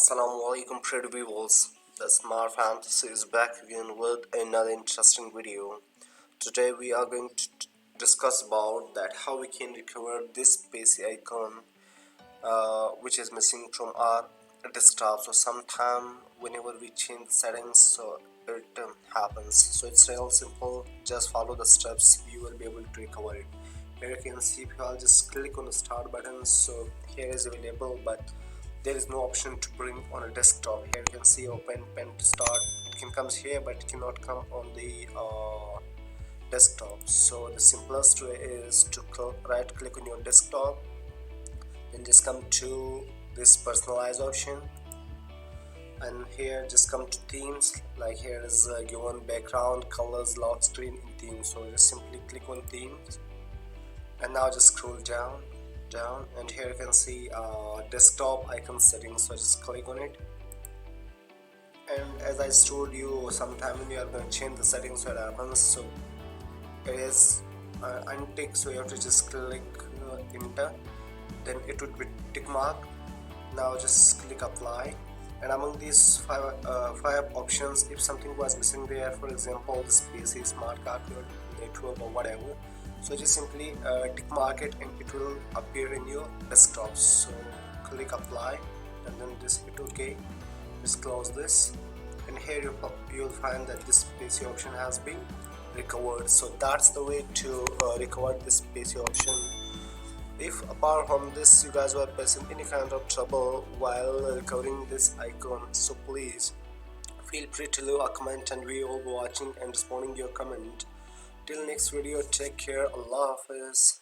Assalamu alaikum pretty viewers. The Smart Fantasy is back again with another interesting video. Today we are going to discuss about that how we can recover this PC icon which is missing from our desktop. So sometime whenever we change the settings, so it happens. So it's real simple. Just follow the steps. You will be able to recover it. Here you can see if I'll just click on the start button. So here is available, but there is no option to bring on a desktop. Here you can see open pen to start. It can comes here, but it cannot come on the desktop. So the simplest way is to right click on your desktop, then just come to this personalize option, and here just come to themes. Like here is given background, colors, lock screen in themes. So just simply click on themes, and now just scroll down, and here you can see desktop icon settings. So just click on it, and as I told you, sometime when you are going to change the settings, what happens? So it is untick, so you have to just click enter, then it would be tick mark. Now just click apply, and among these five options, if something was missing there, for example this PC smart card network or whatever, so just simply tick mark it and it will appear in your desktop. So click apply, and then just hit OK. Just close this, and here you'll find that this PC option has been recovered. So that's the way to recover this PC option. If apart from this you guys were facing any kind of trouble while recovering this icon, so please feel free to leave a comment, and we will be watching and responding your comment. Till next video, take care. Allah Hafiz.